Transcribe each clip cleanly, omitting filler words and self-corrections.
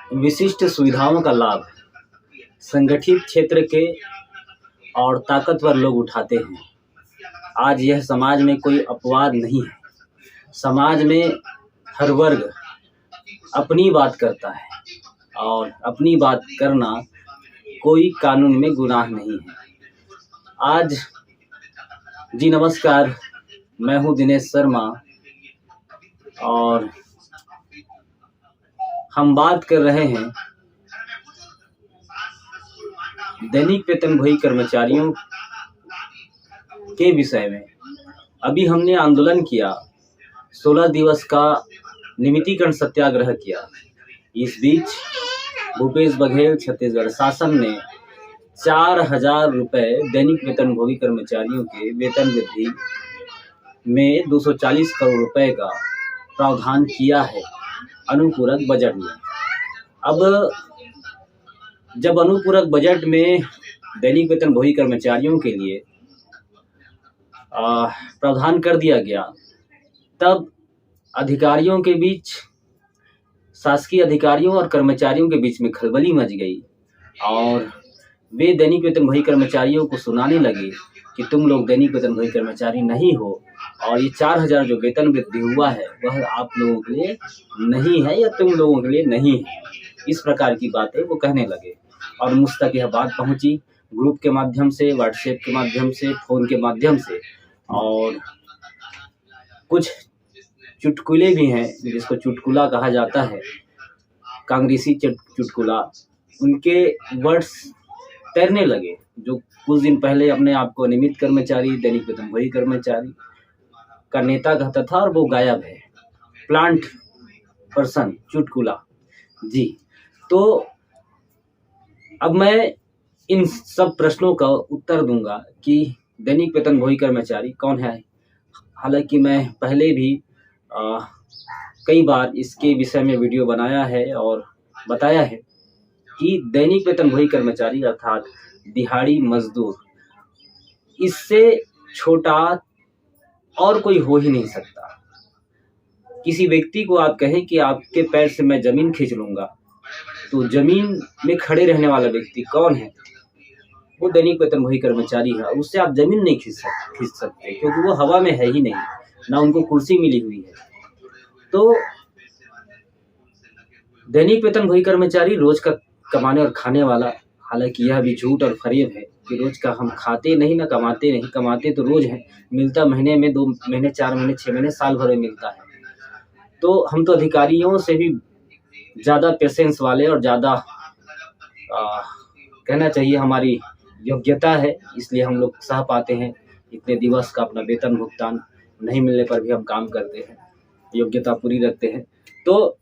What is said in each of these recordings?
विशिष्ट सुविधाओं का लाभ संगठित क्षेत्र के और ताकतवर लोग उठाते हैं। आज यह समाज में कोई अपवाद नहीं है। समाज में हर वर्ग अपनी बात करता है और अपनी बात करना कोई कानून में गुनाह नहीं है। आज जी नमस्कार, मैं हूं दिनेश शर्मा और हम बात कर रहे हैं दैनिक वेतनभोगी कर्मचारियों के विषय में। अभी हमने आंदोलन किया, 16 दिवस का नियमितीकरण सत्याग्रह किया। इस बीच भूपेश बघेल छत्तीसगढ़ शासन ने 4,000 रुपये दैनिक वेतनभोगी कर्मचारियों के वेतन वृद्धि में 240 करोड़ रुपए का प्रावधान किया है अनुपूरक बजट में। अब जब अनुपूरक बजट में दैनिक वेतनभोगी कर्मचारियों के लिए प्रावधान कर दिया गया, तब अधिकारियों के बीच, शासकीय अधिकारियों और कर्मचारियों के बीच में खलबली मच गई और वे दैनिक वेतनभोगी कर्मचारियों को सुनाने लगे कि तुम लोग दैनिक वेतनभोगी कर्मचारी नहीं हो और ये 4,000 जो वेतन वृद्धि हुआ है वह आप लोगों के लिए नहीं है या तुम लोगों के लिए नहीं है। इस प्रकार की बातें वो कहने लगे और मुझ तक यह बात पहुंची ग्रुप के माध्यम से, व्हाट्सएप के माध्यम से, फोन के माध्यम से, और कुछ चुटकुले भी हैं जिसको चुटकुला कहा जाता है, कांग्रेसी चुटकुला, उनके वर्ड्स तैरने लगे। जो कुछ दिन पहले अपने आप को नियमित कर्मचारी, दैनिक वेतनभोगी कर्मचारी का नेता कहता था और वो गायब है। प्लांट पर्सन चुटकुला जी। तो अब मैं इन सब प्रश्नों का उत्तर दूंगा कि दैनिक वेतनभोगी कर्मचारी कौन है। हालांकि मैं पहले भी कई बार इसके विषय में वीडियो बनाया है और बताया है कि दैनिक वेतनभोगी कर्मचारी अर्थात दिहाड़ी मजदूर, इससे छोटा और कोई हो ही नहीं सकता। किसी व्यक्ति को आप कहें कि आपके पैर से मैं जमीन खींच लूंगा, तो जमीन में खड़े रहने वाला व्यक्ति कौन है? वो दैनिक वेतनभोगी कर्मचारी है। उससे आप जमीन नहीं खींच सकते क्योंकि वो हवा में है ही नहीं, ना उनको कुर्सी मिली हुई है। तो दैनिक वेतनभोगी कर्मचारी रोज का कमाने और खाने वाला, हालांकि यह भी झूठ और फरेब है कि रोज का हम खाते नहीं ना कमाते नहीं। कमाते तो रोज है, मिलता महीने में, 2 महीने, 4 महीने, 6 महीने, साल भर में मिलता है। तो हम तो अधिकारियों से भी ज़्यादा पेशेंस वाले और ज़्यादा कहना चाहिए हमारी योग्यता है, इसलिए हम लोग सह पाते हैं। इतने दिवस का अपना वेतन भुगतान नहीं मिलने पर भी हम काम करते हैं, योग्यता पूरी रखते हैं। तो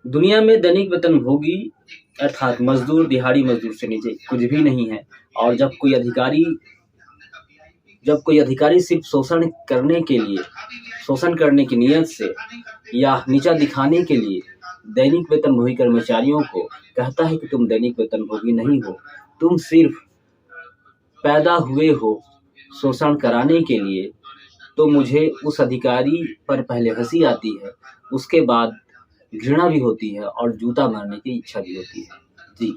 दुनिया में दैनिक वेतनभोगी अर्थात मजदूर, दिहाड़ी मजदूर से नीचे कुछ भी नहीं है। और जब कोई अधिकारी सिर्फ शोषण करने की नियत से या नीचा दिखाने के लिए दैनिक वेतनभोगी कर्मचारियों को कहता है कि तुम दैनिक वेतनभोगी नहीं हो, तुम सिर्फ पैदा हुए हो शोषण कराने के लिए, तो मुझे उस अधिकारी पर पहले हंसी आती है, उसके बाद घृणा भी होती है और जूता मारने की इच्छा भी होती है जी।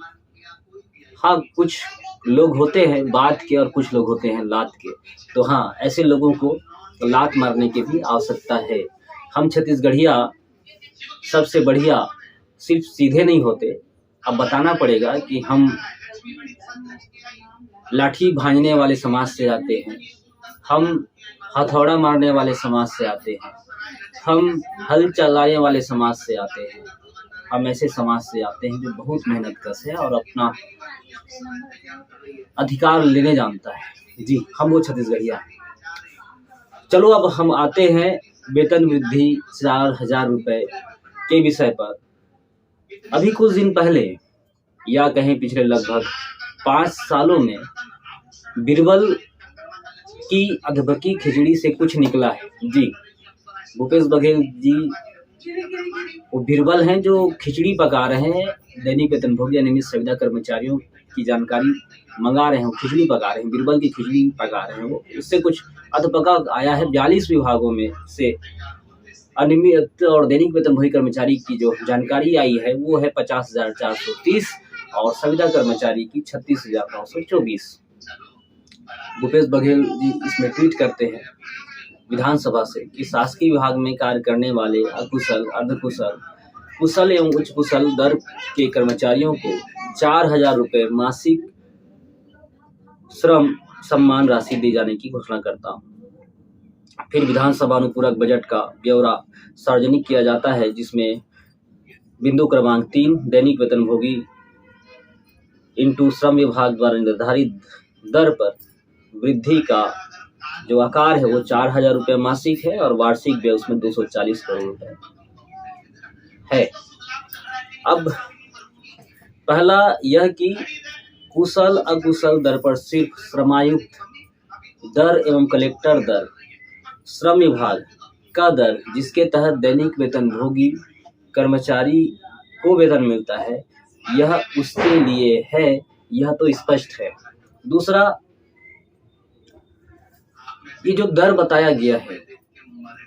हाँ, कुछ लोग होते हैं बात के और कुछ लोग होते हैं लात के। तो हाँ, ऐसे लोगों को लात मारने की भी आवश्यकता है। हम छत्तीसगढ़िया सबसे बढ़िया सिर्फ सीधे नहीं होते। अब बताना पड़ेगा कि हम लाठी भांजने वाले समाज से आते हैं, हम हथौड़ा मारने वाले समाज से आते हैं, हम हल चलाने वाले समाज से आते हैं। हम ऐसे समाज से आते हैं जो बहुत मेहनतकश है और अपना अधिकार लेने जानता है जी। हम वो छत्तीसगढ़िया हैं। चलो अब हम आते हैं वेतन वृद्धि 4,000 रुपये के विषय पर। अभी कुछ दिन पहले या कहें पिछले लगभग 5 सालों में बीरबल की अधबकी खिचड़ी से कुछ निकला है जी। भूपेश बघेल जी वो बीरबल हैं जो खिचड़ी पका रहे हैं, दैनिक वेतनभोगी नियमित संविदा कर्मचारियों की जानकारी मंगा रहे हैं, खिचड़ी पका रहे हैं, बीरबल की खिचड़ी पका रहे हैं। वो उससे कुछ अधपका आया है 42 विभागों में से अनियमित और दैनिक वेतनभोगी कर्मचारी की जो जानकारी आई है वो है 50,430 और संविदा कर्मचारी की 36,924। भूपेश बघेल जी इसमें ट्वीट करते हैं विधानसभा से कि शासकीय विभाग में कार्य करने वाले अकुशल, अर्धकुशल, कुशल एवं उच्च कुशल दर के कर्मचारियों को 4,000 रुपये मासिक श्रम सम्मान राशि दी जाने की घोषणा करता हूँ। फिर विधानसभा अनुपूरक बजट का ब्यौरा सार्वजनिक किया जाता है, जिसमें बिंदु क्रमांक 3 दैनिक वेतनभोगी इंटू श्रम विभाग द्वारा निर्धारित दर पर वृद्धि का जो आकार है वो 4,000 रुपये मासिक है और वार्षिक व्यय उसमें 240 करोड़ रुपए है। अब पहला यह कि कुशल अकुशल दर पर सिर्फ श्रमायुक्त दर एवं कलेक्टर दर, श्रम विभाग का दर जिसके तहत दैनिक वेतनभोगी कर्मचारी को वेतन मिलता है, यह उसके लिए है, यह तो स्पष्ट है। दूसरा, ये जो दर बताया गया है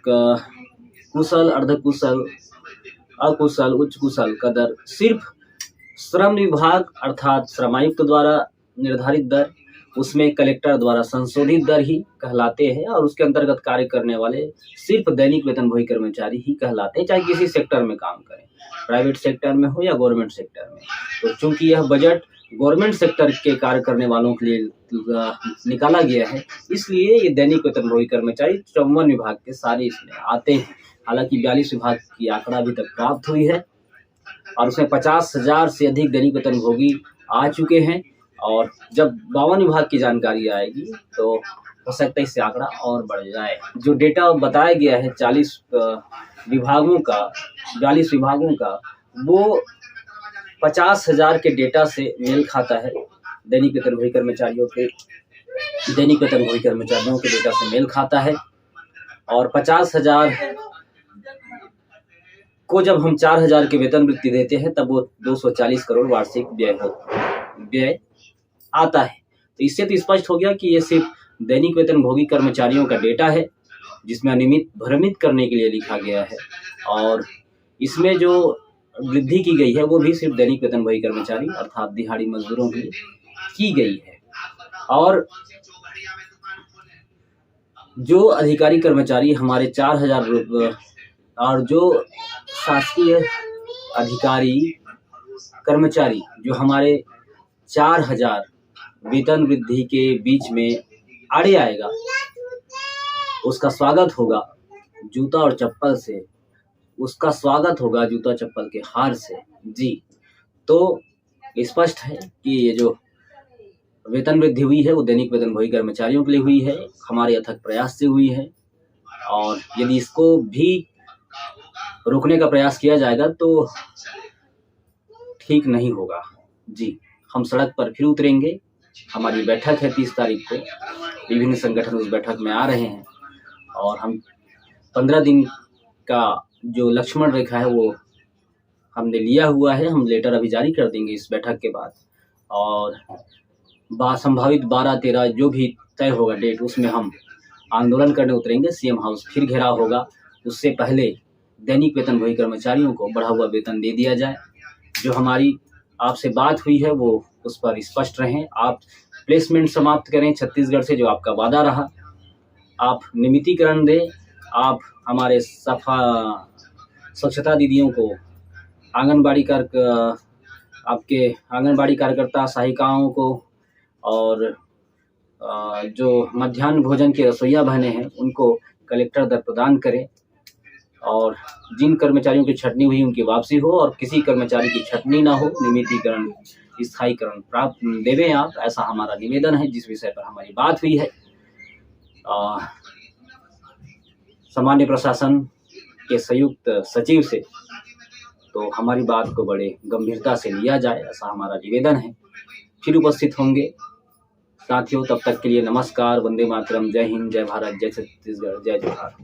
कुशल, अर्धकुशल, अकुशल, उच्च कुशल का दर सिर्फ श्रम विभाग अर्थात श्रमायुक्त द्वारा निर्धारित दर, उसमें कलेक्टर द्वारा संशोधित दर ही कहलाते हैं और उसके अंतर्गत कार्य करने वाले सिर्फ दैनिक वेतनभोगी कर्मचारी ही कहलाते हैं, चाहे किसी सेक्टर में काम करें, प्राइवेट सेक्टर में हो या गवर्नमेंट सेक्टर में। तो चूंकि यह बजट गवर्नमेंट सेक्टर के कार्य करने वालों के लिए निकाला गया है, इसलिए ये दैनिक वेतनभोगी कर्मचारी 54 विभाग के सारे इसमें आते हैं। हालांकि 42 विभाग की आंकड़ा अभी तक प्राप्त हुई है और उसमें 50,000 से अधिक दैनिक वेतनभोगी आ चुके हैं और जब 52 विभाग की जानकारी आएगी तो हो सकता है इससे आंकड़ा और बढ़ जाए। जो डेटा बताया गया है 42 विभागों का वो 50,000 के डेटा से मेल खाता है, दैनिक वेतनभोगी कर्मचारियों के डेटा से मेल खाता है और 50,000 को जब हम 4,000 के वेतन वृत्ति देते हैं तब वो 240 करोड़ वार्षिक व्यय आता है। तो इससे तो स्पष्ट हो गया कि ये सिर्फ दैनिक वेतनभोगी कर्मचारियों का डेटा है, जिसमें अनियमित भ्रमित करने के लिए लिखा गया है और इसमें जो वृद्धि की गई है वो भी सिर्फ दैनिक वेतनभोगी कर्मचारी अर्थात दिहाड़ी मजदूरों के लिए की गई है। और जो अधिकारी कर्मचारी हमारे 4,000 और जो शासकीय अधिकारी कर्मचारी जो हमारे 4,000 वेतन वृद्धि के बीच में आड़े आएगा, उसका स्वागत होगा जूता और चप्पल से, उसका स्वागत होगा जूता चप्पल के हार से। जी, तो स्पष्ट है कि ये जो वेतन वृद्धि हुई है वो दैनिक वेतनभोगी कर्मचारियों के लिए हुई है, हमारे अथक प्रयास से हुई है और यदि इसको भी रोकने का प्रयास किया जाएगा तो ठीक नहीं होगा। जी, हम सड़क पर फिर उतरेंगे। हमारी बैठक है 30 तारीख को, विभिन्न संगठन उस बैठक में आ रहे हैं और हम 15 दिन का जो लक्ष्मण रेखा है वो हमने लिया हुआ है। हम लेटर अभी जारी कर देंगे इस बैठक के बाद और संभावित 12-13 जो भी तय होगा डेट, उसमें हम आंदोलन करने उतरेंगे। सीएम हाउस फिर घेराव होगा। उससे पहले दैनिक वेतनभोगी कर्मचारियों को बढ़ा हुआ वेतन दे दिया जाए। जो हमारी आपसे बात हुई है वो उस पर स्पष्ट रहें। आप प्लेसमेंट समाप्त करें छत्तीसगढ़ से, जो आपका वादा रहा। आप नियमितीकरण दें। आप हमारे स्वच्छता दीदियों को, आपके आंगनबाड़ी कार्यकर्ता सहायिकाओं को और जो मध्याह्न भोजन के रसोइया बहनें हैं उनको कलेक्टर दर प्रदान करें और जिन कर्मचारियों की छटनी हुई उनकी वापसी हो और किसी कर्मचारी की छटनी ना हो, नियमितीकरण, स्थायीकरण प्राप्त देवें आप, ऐसा हमारा निवेदन है जिस विषय पर हमारी बात हुई है। सामान्य प्रशासन के संयुक्त सचिव से तो हमारी बात को बड़े गंभीरता से लिया जाए, ऐसा हमारा निवेदन है। फिर उपस्थित होंगे साथियों, तब तक के लिए नमस्कार, वंदे मातरम, जय हिंद, जय भारत, जय छत्तीसगढ़, जय जोहार।